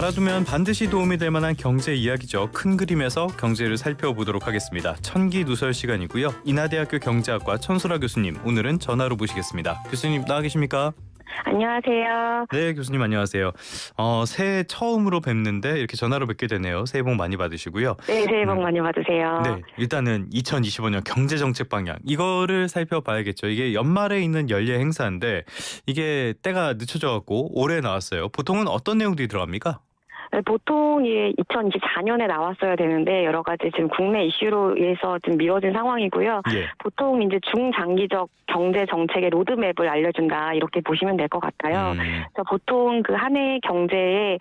알아두면 반드시 도움이 될 만한 경제 이야기죠. 큰 그림에서 경제를 살펴보도록 하겠습니다. 천기누설 시간이고요. 인하대학교 경제학과 천수라 교수님, 오늘은 전화로 모시겠습니다. 교수님 나와 계십니까? 안녕하세요. 네, 교수님 안녕하세요. 새해 처음으로 뵙는데 이렇게 전화로 뵙게 되네요. 새해 복 많이 받으시고요. 네, 새해 복 많이 받으세요. 네, 일단은 2025년 경제정책 방향 이거를 살펴봐야겠죠. 이게 연말에 있는 연례 행사인데 이게 때가 늦춰져갖고 올해 나왔어요. 보통은 어떤 내용들이 들어갑니까? 네, 보통 2024년에 나왔어야 되는데 여러 가지 지금 국내 이슈로 인해서 좀 미뤄진 상황이고요. 예. 보통 이제 중장기적 경제 정책의 로드맵을 알려준다 이렇게 보시면 될 것 같아요. 그래서 보통 그 한 해 경제에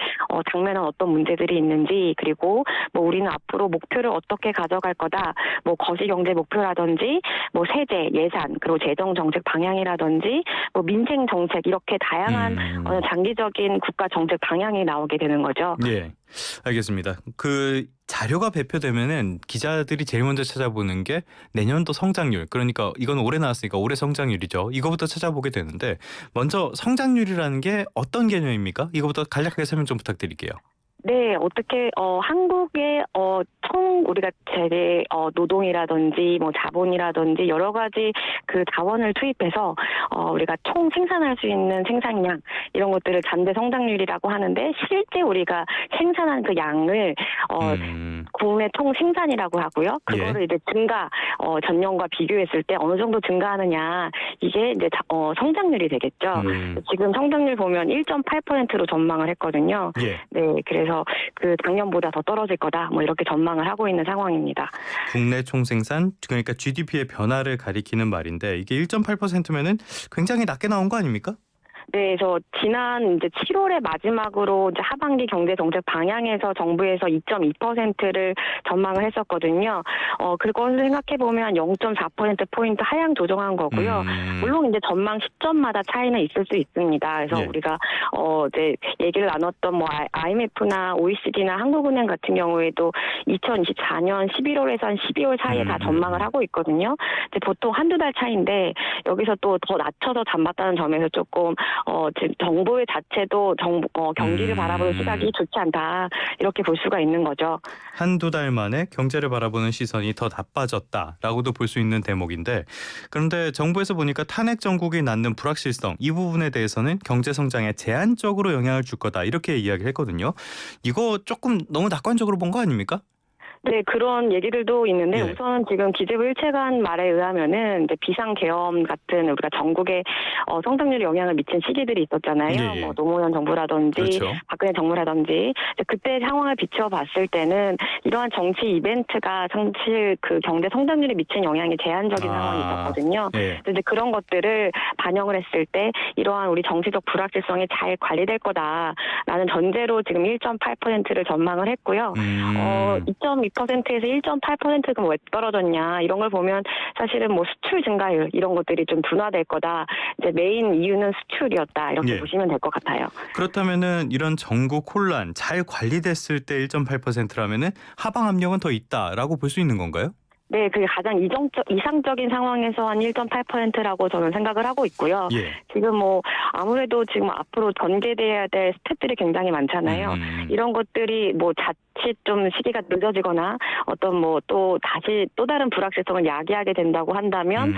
당면한 어떤 문제들이 있는지, 그리고 뭐 우리는 앞으로 목표를 어떻게 가져갈 거다, 뭐 거시경제 목표라든지 뭐 세제, 예산, 그리고 재정 정책 방향이라든지 뭐 민생 정책, 이렇게 다양한 장기적인 국가 정책 방향이 나오게 되는 거죠. 예, 알겠습니다. 그 자료가 발표되면은 기자들이 제일 먼저 찾아보는 게 내년도 성장률. 그러니까 이건 올해 나왔으니까 올해 성장률이죠. 이거부터 찾아보게 되는데 먼저 성장률이라는 게 어떤 개념입니까? 이거부터 간략하게 설명 좀 부탁드릴게요. 네, 어떻게 한국의 총 우리가 재래 노동이라든지 뭐 자본이라든지 여러 가지 그 자원을 투입해서 우리가 총 생산할 수 있는 생산량, 이런 것들을 잠재 성장률이라고 하는데, 실제 우리가 생산한 그 양을 국내 총 생산이라고 하고요. 그거를 이제 증가 전년과 비교했을 때 어느 정도 증가하느냐, 이게 이제 성장률이 되겠죠. 지금 성장률 보면 1.8%로 전망을 했거든요. 예. 네, 그래서 그 작년보다 더 떨어질 거다, 뭐 이렇게 전망을 하고 있는 상황입니다. 국내 총생산, 그러니까 GDP의 변화를 가리키는 말인데 이게 1.8%면은 굉장히 낮게 나온 거 아닙니까? 네, 그래서 지난 이제 7월에 마지막으로 이제 하반기 경제 정책 방향에서 정부에서 2.2%를 전망을 했었거든요. 그걸 생각해 보면 0.4% 포인트 하향 조정한 거고요. 물론 이제 전망 시점마다 차이는 있을 수 있습니다. 그래서 우리가 이제 얘기를 나눴던 뭐 IMF나 OECD나 한국은행 같은 경우에도 2024년 11월에서 한 12월 사이에 다 전망을 하고 있거든요. 이제 보통 한두 달 차이인데 여기서 또 더 낮춰서 잡았다는 점에서 조금 지금 정부 자체도 경기를 바라보는 시각이 좋지 않다, 이렇게 볼 수가 있는 거죠. 한두 달 만에 경제를 바라보는 시선이 더 나빠졌다라고도 볼 수 있는 대목인데, 그런데 정부에서 보니까 탄핵 정국이 낳는 불확실성, 이 부분에 대해서는 경제 성장에 제한적으로 영향을 줄 거다, 이렇게 이야기를 했거든요. 이거 조금 너무 낙관적으로 본 거 아닙니까? 네, 그런 얘기들도 있는데 예. 우선 지금 기재부 일체관 말에 의하면은 이제 비상계엄 같은 우리가 전국에 성장률에 영향을 미친 시기들이 있었잖아요. 예, 예. 뭐 노무현 정부라든지 그렇죠. 박근혜 정부라든지, 그때 상황을 비춰봤을 때는 이러한 정치 이벤트가 사실 그 경제 성장률에 미친 영향이 제한적인 상황이 있었거든요. 예. 그래서 이제 그런 것들을 반영을 했을 때 이러한 우리 정치적 불확실성이 잘 관리될 거다라는 전제로 지금 1.8%를 전망을 했고요. 2.2%에서 1.8%가 왜 떨어졌냐, 이런 걸 보면 사실은 뭐 수출 증가율 이런 것들이 좀 둔화될 거다. 이제 메인 이유는 수출이었다, 이렇게 보시면 될 것 같아요. 그렇다면은 이런 전국 혼란 잘 관리됐을 때 1.8%라면은 하방 압력은 더 있다라고 볼 수 있는 건가요? 네, 그게 가장 이상적인 상황에서 한 1.8%라고 저는 생각을 하고 있고요. 예. 지금 뭐 아무래도 지금 앞으로 전개돼야 될 스텝들이 굉장히 많잖아요. 이런 것들이 뭐 자칫 좀 시기가 늦어지거나 어떤 뭐 또 다른 불확실성을 야기하게 된다고 한다면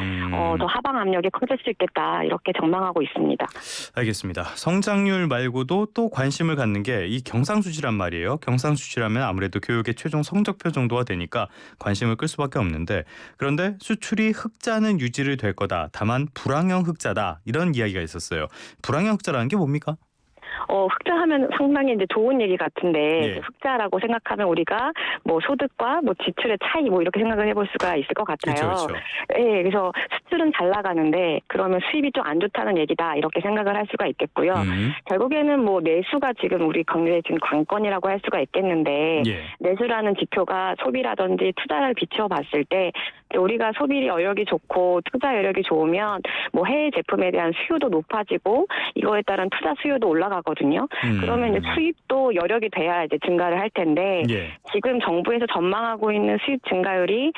더 하방 압력이 커질 수 있겠다, 이렇게 전망하고 있습니다. 알겠습니다. 성장률 말고도 또 관심을 갖는 게 이 경상수지란 말이에요. 경상수지라면 아무래도 교육의 최종 성적표 정도가 되니까 관심을 끌 수밖에 없는데, 그런데 수출이 흑자는 유지를 될 거다. 다만 불황형 흑자다. 이런 이야기가 있었어요. 불황형 흑자라는 게 뭡니까? 흑자하면 상당히 이제 좋은 얘기 같은데, 예. 흑자라고 생각하면 우리가 뭐 소득과 뭐 지출의 차이, 뭐 이렇게 생각을 해볼 수가 있을 것 같아요. 그렇죠. 예, 그래서 수출은 잘 나가는데 그러면 수입이 좀 안 좋다는 얘기다, 이렇게 생각을 할 수가 있겠고요. 결국에는 뭐 내수가 지금 우리 경제의 지금 관건이라고 할 수가 있겠는데, 내수라는 지표가 소비라든지 투자를 비춰봤을 때 우리가 소비 여력이 좋고 투자 여력이 좋으면 뭐 해외 제품에 대한 수요도 높아지고 이거에 따른 투자 수요도 올라가거든요. 그러면 이제 수입도 여력이 돼야 이제 증가를 할 텐데, 지금 정부에서 전망하고 있는 수입 증가율이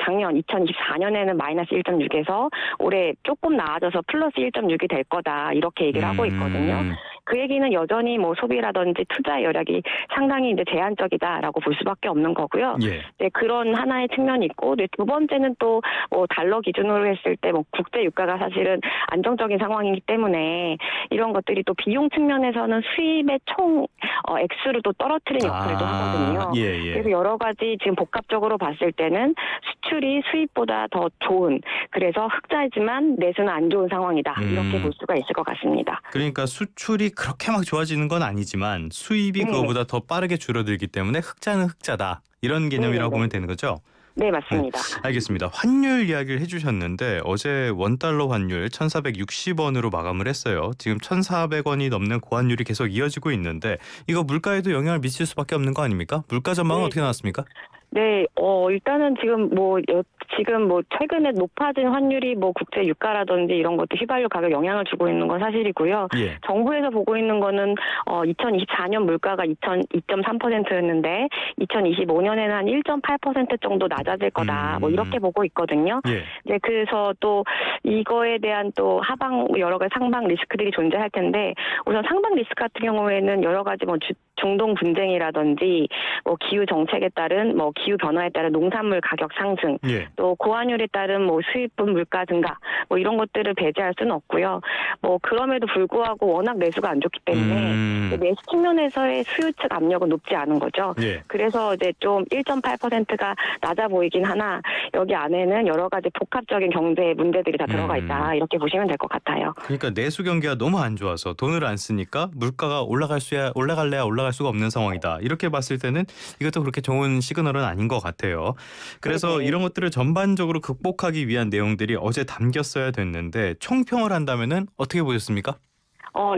작년 2024년에는 마이너스 1.6에서 올해 조금 나아져서 플러스 1.6이 될 거다, 이렇게 얘기를 하고 있거든요. 그 얘기는 여전히 뭐 소비라든지 투자 여력이 상당히 이제 제한적이다라고 볼 수밖에 없는 거고요. 예. 네, 그런 하나의 측면이 있고, 네, 두 번째는 또 뭐 달러 기준으로 했을 때 뭐 국제 유가가 사실은 안정적인 상황이기 때문에 이런 것들이 또 비용 측면에서는 수입의 총 액수를 또 떨어뜨리는 역할도 하거든요. 예, 예. 그래서 여러 가지 지금 복합적으로 봤을 때는 수출이 수입보다 더 좋은, 그래서 흑자지만 내수는 안 좋은 상황이다. 이렇게 볼 수가 있을 것 같습니다. 그러니까 수출이 그렇게 막 좋아지는 건 아니지만 수입이 네. 그거보다 더 빠르게 줄어들기 때문에 흑자는 흑자다. 이런 개념이라고 네. 보면 되는 거죠? 네, 맞습니다. 알겠습니다. 환율 이야기를 해주셨는데 어제 원달러 환율 1,460원으로 마감을 했어요. 지금 1,400원이 넘는 고환율이 계속 이어지고 있는데 이거 물가에도 영향을 미칠 수밖에 없는 거 아닙니까? 물가 전망은 네. 어떻게 나왔습니까? 네, 일단은 지금 최근에 높아진 환율이 뭐 국제 유가라든지 이런 것도 휘발유 가격 영향을 주고 있는 건 사실이고요. 예. 정부에서 보고 있는 거는 2024년 물가가 2.3%였는데 2025년에는 한 1.8% 정도 낮아질 거다. 뭐 이렇게 보고 있거든요. 예. 네, 그래서 또 이거에 대한 또 하방 여러 가지 상방 리스크들이 존재할 텐데, 우선 상방 리스크 같은 경우에는 여러 가지 뭐 중동 분쟁이라든지 뭐 기후 정책에 따른 뭐 기후 변화에 따른 농산물 가격 상승, 예. 또 고환율에 따른 뭐 수입분 물가 증가, 뭐 이런 것들을 배제할 수는 없고요. 뭐 그럼에도 불구하고 워낙 내수가 안 좋기 때문에 내수 측면에서의 수요 측 압력은 높지 않은 거죠. 예. 그래서 이제 좀 1.8%가 낮아 보이긴 하나 여기 안에는 여러 가지 복합적인 경제 문제들이 다 들어가 있다. 이렇게 보시면 될 것 같아요. 그러니까 내수 경기가 너무 안 좋아서 돈을 안 쓰니까 물가가 올라갈래야 올라갈 수가 없는 상황이다. 이렇게 봤을 때는 이것도 그렇게 좋은 시그널은 아닌 것 같아요. 그래서 네네. 이런 것들을 전반적으로 극복하기 위한 내용들이 어제 담겼어야 됐는데 총평을 한다면은 어떻게 보셨습니까?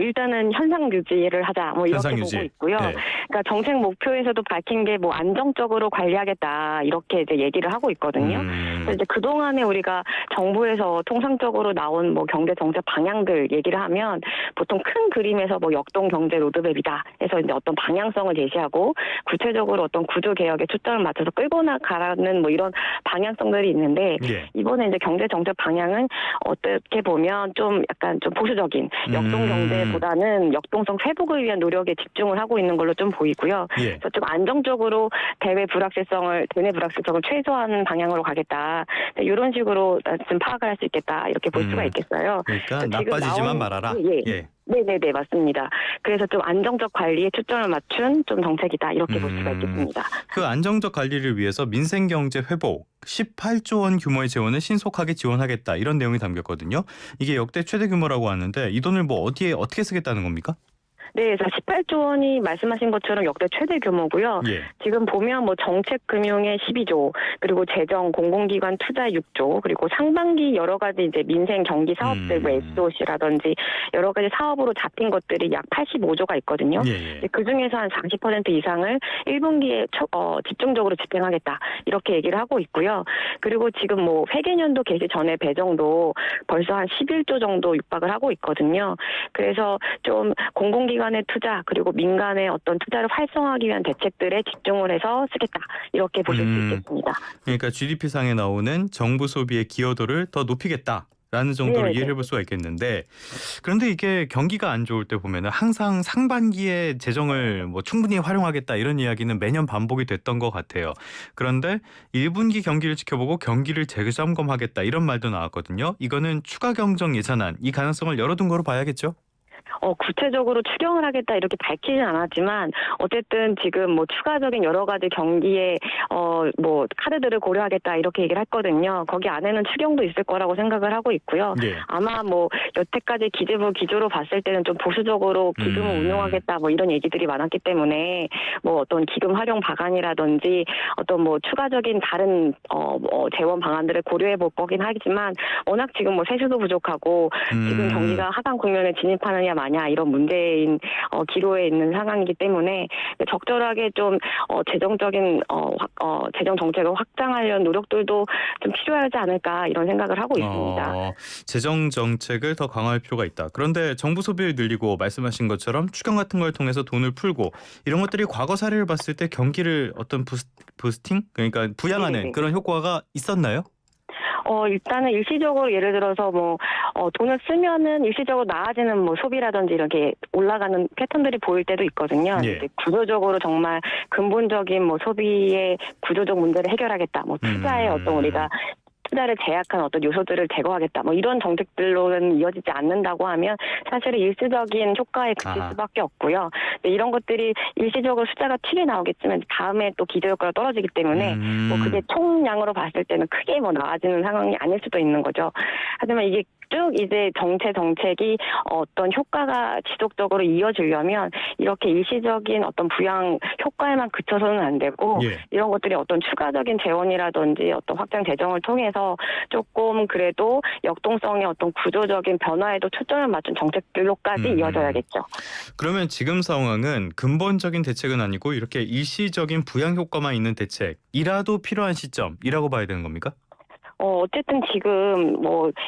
일단은 현상 유지를 하자, 뭐 이렇게 현상 보고 유지. 있고요. 네. 그러니까 정책 목표에서도 밝힌 게 뭐 안정적으로 관리하겠다 이렇게 이제 얘기를 하고 있거든요. 그래서 이제 그 동안에 우리가 정부에서 통상적으로 나온 뭐 경제 정책 방향들 얘기를 하면 보통 큰 그림에서 뭐 역동 경제 로드맵이다 해서 이제 어떤 방향성을 제시하고 구체적으로 어떤 구조 개혁에 초점을 맞춰서 끌고 나가라는 뭐 이런 방향성들이 있는데, 예. 이번에 이제 경제 정책 방향은 어떻게 보면 좀 약간 좀 보수적인 역동 경제보다는 역동성 회복을 위한 노력에 집중을 하고 있는 걸로 좀 보이고요. 예. 그래서 좀 안정적으로 대내 불확실성을 최소화하는 방향으로 가겠다. 이런 식으로 좀 파악을 할 수 있겠다. 이렇게 볼 수가 있겠어요. 그러니까 지금 나빠지지만 나온- 말아라. 예. 예. 네네네, 맞습니다. 그래서 좀 안정적 관리에 초점을 맞춘 좀 정책이다. 이렇게 볼 수가 있겠습니다. 그 안정적 관리를 위해서 민생 경제 회복 18조 원 규모의 재원을 신속하게 지원하겠다. 이런 내용이 담겼거든요. 이게 역대 최대 규모라고 하는데 이 돈을 뭐 어디에 어떻게 쓰겠다는 겁니까? 네, 그래서 18조 원이 말씀하신 것처럼 역대 최대 규모고요. 예. 지금 보면 뭐 정책 금융에 12조, 그리고 재정 공공기관 투자 6조, 그리고 상반기 여러 가지 이제 민생 경기 사업들, 뭐 SOC라든지 여러 가지 사업으로 잡힌 것들이 약 85조가 있거든요. 예. 그 중에서 한 40% 이상을 1분기에 집중적으로 집행하겠다 이렇게 얘기를 하고 있고요. 그리고 지금 뭐 회계년도 개시 전에 배정도 벌써 한 11조 정도 육박을 하고 있거든요. 그래서 좀 공공기관의 투자 그리고 민간의 어떤 투자를 활성화하기 위한 대책들에 집중을 해서 쓰겠다 이렇게 보실 수 있겠습니다. 그러니까 GDP 상에 나오는 정부 소비의 기여도를 더 높이겠다. 라는 정도로 이해를 해볼 수가 있겠는데, 그런데 이게 경기가 안 좋을 때 보면은 항상 상반기에 재정을 뭐 충분히 활용하겠다 이런 이야기는 매년 반복이 됐던 것 같아요. 그런데 1분기 경기를 지켜보고 경기를 재점검하겠다 이런 말도 나왔거든요. 이거는 추가 경정 예산안 이 가능성을 열어둔 거로 봐야겠죠? 구체적으로 추경을 하겠다 이렇게 밝히진 않았지만 어쨌든 지금 뭐 추가적인 여러 가지 경기에 뭐 카드들을 고려하겠다 이렇게 얘기를 했거든요. 거기 안에는 추경도 있을 거라고 생각을 하고 있고요. 네. 아마 뭐 여태까지 기재부 기조로 봤을 때는 좀 보수적으로 기금을 운용하겠다 뭐 이런 얘기들이 많았기 때문에 뭐 어떤 기금 활용 방안이라든지 어떤 뭐 추가적인 다른 재원 방안들을 고려해 볼 거긴 하지만 워낙 지금 뭐 세수도 부족하고 지금 경기가 하강 국면에 진입하느냐 마냐 이런 문제인 기로에 있는 상황이기 때문에 적절하게 좀 재정적인 재정 정책을 확장하려는 노력들도 좀 필요하지 않을까 이런 생각을 하고 있습니다. 재정 정책을 더 강화할 필요가 있다. 그런데 정부 소비를 늘리고 말씀하신 것처럼 추경 같은 걸 통해서 돈을 풀고 이런 것들이 과거 사례를 봤을 때 경기를 어떤 부스팅 그러니까 부양하는 네네. 그런 효과가 있었나요? 일단은 일시적으로 예를 들어서 돈을 쓰면은 일시적으로 나아지는 소비라든지 이렇게 올라가는 패턴들이 보일 때도 있거든요. 예. 이제 구조적으로 정말 근본적인 소비의 구조적 문제를 해결하겠다. 투자의 우리가 투자를 제약한 어떤 요소들을 제거하겠다. 이런 정책들로는 이어지지 않는다고 하면 사실은 일시적인 효과에 그칠 수밖에 없고요. 근데 이런 것들이 일시적으로 숫자가 튀게 나오겠지만 다음에 또 기대 효과가 떨어지기 때문에 그게 총량으로 봤을 때는 크게 나아지는 상황이 아닐 수도 있는 거죠. 하지만 이게 쭉 이제 정책이 어떤 효과가 지속적으로 이어지려면 이렇게 일시적인 어떤 부양 효과에만 그쳐서는 안 되고 이런 것들이 어떤 추가적인 재원이라든지 어떤 확장 재정을 통해서 조금 그래도 역동성의 어떤 구조적인 변화에도 초점을 맞춘 정책들로까지 이어져야겠죠. 그러면 지금 상황은 근본적인 대책은 아니고 이렇게 일시적인 부양 효과만 있는 대책이라도 필요한 시점이라고 봐야 되는 겁니까? 어쨌든 지금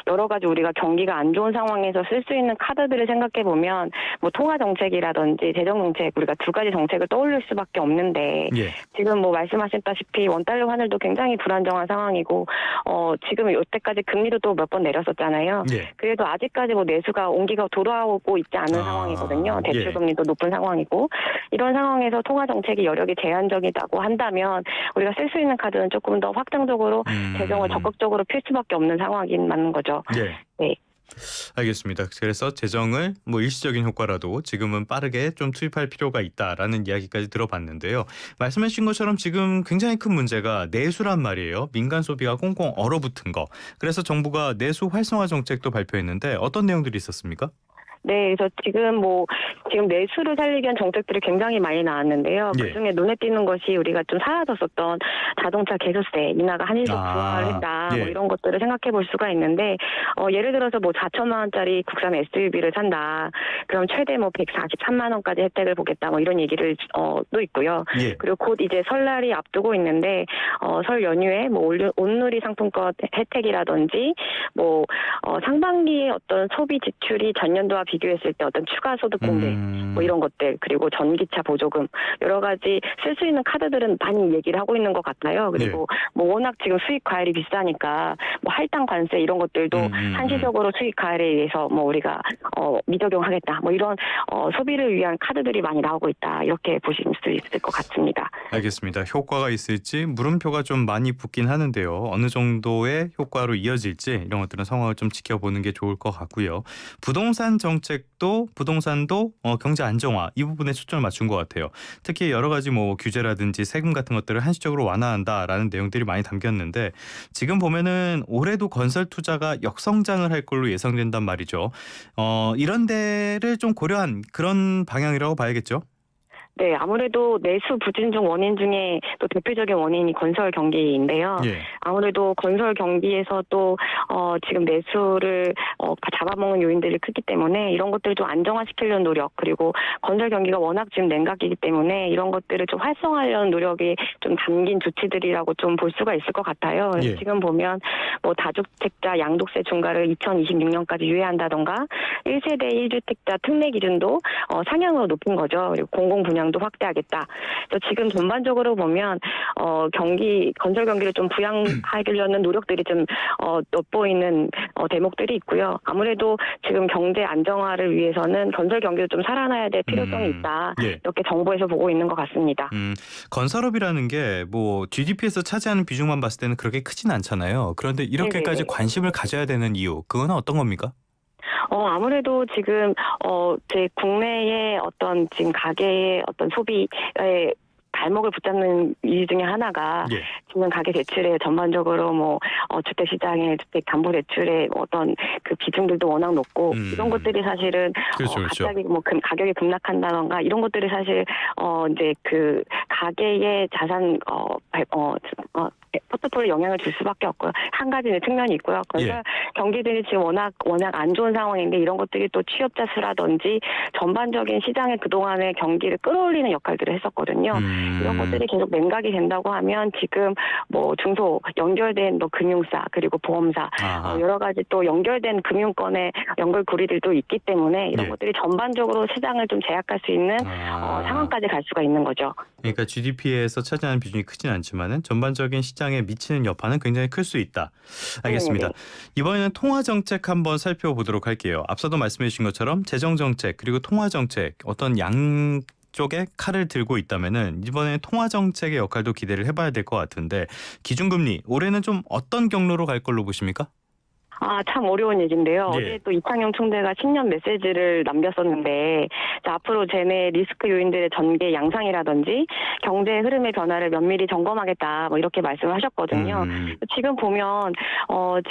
여러 가지 우리가 경기가 안 좋은 상황에서 쓸 수 있는 카드들을 생각해 보면 통화 정책이라든지 재정 정책 우리가 두 가지 정책을 떠올릴 수밖에 없는데 지금 말씀하셨다시피 원달러 환율도 굉장히 불안정한 상황이고 지금 이때까지 금리도 또 몇 번 내렸었잖아요. 그래도 아직까지 내수가 온기가 돌아오고 있지 않은 상황이거든요. 대출 금리도 높은 상황이고 이런 상황에서 통화 정책이 여력이 제한적이라고 한다면 우리가 쓸 수 있는 카드는 조금 더 확장적으로 재정을 적극적으로 필 수밖에 없는 상황인 맞는 거죠. 네. 알겠습니다. 그래서 재정을 일시적인 효과라도 지금은 빠르게 좀 투입할 필요가 있다라는 이야기까지 들어봤는데요. 말씀해 주신 것처럼 지금 굉장히 큰 문제가 내수란 말이에요. 민간 소비가 꽁꽁 얼어붙은 거. 그래서 정부가 내수 활성화 정책도 발표했는데 어떤 내용들이 있었습니까? 네, 그래서 지금 내수를 살리기 위한 정책들이 굉장히 많이 나왔는데요. 그중에 눈에 띄는 것이 우리가 좀 사라졌었던 자동차 개소세 인하가 한일적 부활을 했다. 이런 것들을 생각해 볼 수가 있는데 예를 들어서 4천만 원짜리 국산 SUV를 산다. 그럼 최대 143만 원까지 혜택을 보겠다. 이런 얘기를 또 있고요. 그리고 곧 이제 설날이 앞두고 있는데 설 연휴에 온누리 상품권 혜택이라든지 상반기에 어떤 소비 지출이 전년도와 비교했을 때 어떤 추가 소득 공제 이런 것들 그리고 전기차 보조금 여러 가지 쓸 수 있는 카드들은 많이 얘기를 하고 있는 것 같아요. 그리고 워낙 지금 수입 과일이 비싸니까 할당 관세 이런 것들도 한시적으로 수입 과일에 의해서 우리가 미적용하겠다. 이런 소비를 위한 카드들이 많이 나오고 있다. 이렇게 보실 수 있을 것 같습니다. 알겠습니다. 효과가 있을지 물음표가 좀 많이 붙긴 하는데요. 어느 정도의 효과로 이어질지 이런 것들은 상황을 좀 지켜보는 게 좋을 것 같고요. 부동산 부동산도 경제 안정화 이 부분에 초점을 맞춘 것 같아요. 특히 여러 가지 규제라든지 세금 같은 것들을 한시적으로 완화한다라는 내용들이 많이 담겼는데 지금 보면은 올해도 건설 투자가 역성장을 할 걸로 예상된단 말이죠. 이런 데를 좀 고려한 그런 방향이라고 봐야겠죠. 네, 아무래도 내수 부진 중 원인 중에 또 대표적인 원인이 건설 경기인데요. 아무래도 건설 경기에서 또 지금 내수를 잡아먹는 요인들이 크기 때문에 이런 것들을 좀 안정화시키려는 노력 그리고 건설 경기가 워낙 지금 냉각이기 때문에 이런 것들을 좀 활성화하려는 노력이 좀 담긴 조치들이라고 좀 볼 수가 있을 것 같아요. 지금 보면 다주택자 양도세 중과를 2026년까지 유예한다던가 1세대 1주택자 특례 기준도 상향으로 높인 거죠. 그리고 공공 분양도 확대하겠다. 그래서 지금 전반적으로 보면 건설 경기를 좀 부양하려는 노력들이 좀 돋보이는 대목들이 있고요. 아무래도 지금 경제 안정화를 위해서는 건설 경기도 좀 살아나야 될 필요성이 있다. 이렇게 정부에서 보고 있는 것 같습니다. 건설업이라는 게 GDP에서 차지하는 비중만 봤을 때는 그렇게 크진 않잖아요. 그런데 이렇게까지 관심을 가져야 되는 이유, 그건 어떤 겁니까? 아무래도 지금 제 국내의 어떤 지금 가계의 어떤 소비에 발목을 붙잡는 이유 중에 하나가 지금 가계 대출에 전반적으로 주택 시장의 주택 담보 대출의 어떤 그 비중들도 워낙 높고 이런 것들이 사실은 갑자기 가격이 급락한다던가 이런 것들이 사실 이제 그 가계의 자산 포트폴리오에 영향을 줄 수밖에 없고요. 한 가지 측면이 있고요. 건설 경기들이 지금 워낙 안 좋은 상황인데 이런 것들이 또 취업자 수라든지 전반적인 시장의 그동안의 경기를 끌어올리는 역할들을 했었거든요. 이런 것들이 계속 냉각이 된다고 하면 지금 중소 연결된 금융사 그리고 보험사 여러 가지 또 연결된 금융권의 연결고리들도 있기 때문에 이런 것들이 전반적으로 시장을 좀 제약할 수 있는 상황까지 갈 수가 있는 거죠. 그러니까 GDP에서 차지하는 비중이 크진 않지만은 전반적인 시장에 미치는 여파는 굉장히 클 수 있다. 알겠습니다. 네네. 이번에는 통화 정책 한번 살펴보도록 할게요. 앞서도 말씀해 주신 것처럼 재정 정책 그리고 통화 정책 어떤 양 쪽에 칼을 들고 있다면은 이번에 통화 정책의 역할도 기대를 해봐야 될 것 같은데 기준금리 올해는 좀 어떤 경로로 갈 걸로 보십니까? 참 어려운 얘기인데요. 예. 어제 또 이창용 총재가 신년 메시지를 남겼었는데 앞으로 쟤네 리스크 요인들의 전개 양상이라든지 경제 흐름의 변화를 면밀히 점검하겠다 뭐 이렇게 말씀을 하셨거든요. 지금 보면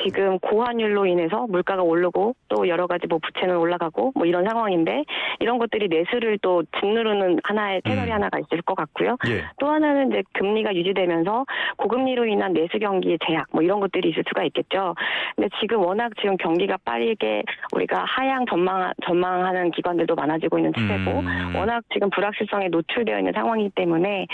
지금 고환율로 인해서 물가가 오르고 또 여러 가지 뭐 부채는 올라가고 뭐 이런 상황인데 이런 것들이 내수를 또 짓누르는 하나의 채널이 하나가 있을 것 같고요. 예. 또 하나는 이제 금리가 유지되면서 고금리로 인한 내수 경기의 제약 뭐 이런 것들이 있을 수가 있겠죠. 근데 지금 워낙 지금 경기가 빠르게 우리가 하향 전망하는 기관들도 많아지고 있는 추세고 워낙 지금 불확실성에 노출되어 있는 상황이기 때문에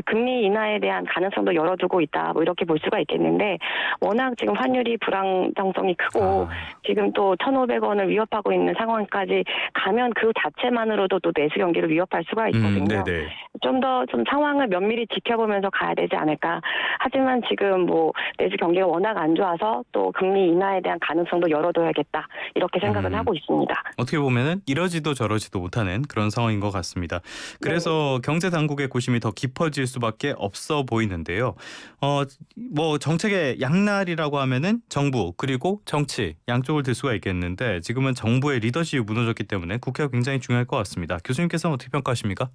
금리 인하에 대한 가능성도 열어두고 있다 뭐 이렇게 볼 수가 있겠는데 워낙 지금 환율이 불안정성이 크고 지금 또 1,500원을 위협하고 있는 상황까지 가면 그 자체만으로도 또 내수 경기를 위협할 수가 있거든요. 네네. 좀 상황을 면밀히 지켜보면서 가야 되지 않을까. 하지만 지금 뭐 내수 경기가 워낙 안 좋아서 또 금리 인하에 대한 가능성도 열어둬야겠다. 이렇게 생각은 하고 있습니다. 어떻게 보면은 이러지도 저러지도 못하는 그런 상황인 것 같습니다. 그래서 경제 당국의 고심이 더 깊어질 수밖에 없어 보이는데요. 뭐 정책의 양날이라고 하면은 정부 그리고 정치 양쪽을 들 수가 있겠는데 지금은 정부의 리더십이 무너졌기 때문에 국회가 굉장히 중요할 것 같습니다. 교수님께서는 어떻게 평가하십니까?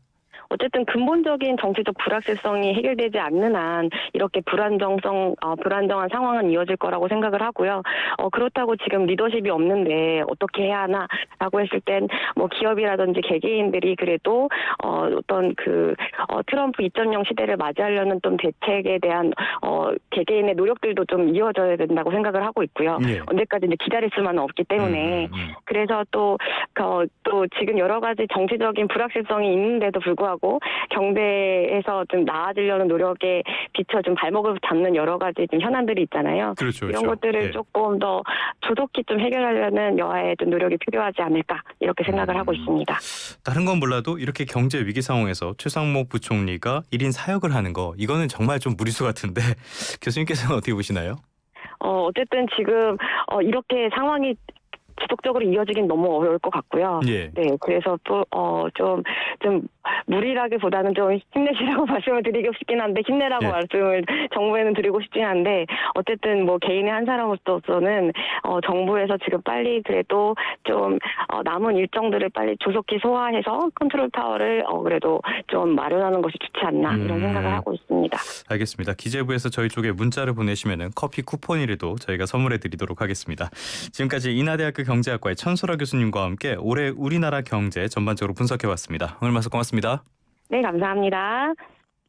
어쨌든 근본적인 정치적 불확실성이 해결되지 않는 한 이렇게 불안정한 상황은 이어질 거라고 생각을 하고요. 그렇다고 지금 리더십이 없는데 어떻게 해야 하나라고 했을 땐 뭐 기업이라든지 개개인들이 그래도 어떤 트럼프 2.0 시대를 맞이하려는 좀 대책에 대한 개개인의 노력들도 좀 이어져야 된다고 생각을 하고 있고요. 예. 언제까지 이제 기다릴 수만은 없기 때문에 그래서 또 지금 여러 가지 정치적인 불확실성이 있는데도 불구하고 경제에서 좀 나아지려는 노력에 비춰 좀 발목을 잡는 여러 가지 좀 현안들이 있잖아요. 그렇죠. 이런 것들을 조금 더 조속히 좀 해결하려는 여하의 좀 노력이 필요하지 않을까 이렇게 생각을 하고 있습니다. 다른 건 몰라도 이렇게 경제 위기 상황에서 최상목 부총리가 1인 사역을 하는 거 이거는 정말 좀 무리수 같은데 교수님께서는 어떻게 보시나요? 어쨌든 지금 이렇게 상황이 지속적으로 이어지긴 너무 어려울 것 같고요. 예. 네, 그래서 또 좀 무리라기보다는 좀 힘내시라고 말씀을 드리고 싶긴 한데 힘내라고 예. 말씀을 정부에는 드리고 싶진 한데 어쨌든 뭐 개인의 한 사람으로서는 정부에서 지금 빨리 그래도 좀 남은 일정들을 빨리 조속히 소화해서 컨트롤 타워를 그래도 좀 마련하는 것이 좋지 않나 이런 생각을 하고 있습니다. 알겠습니다. 기재부에서 저희 쪽에 문자를 보내시면은 커피 쿠폰이라도 저희가 선물해 드리도록 하겠습니다. 지금까지 인하대학교 경제학과의 천소라 교수님과 함께 올해 우리나라 경제 전반적으로 분석해 봤습니다. 오늘 말씀 고맙습니다. 네, 감사합니다.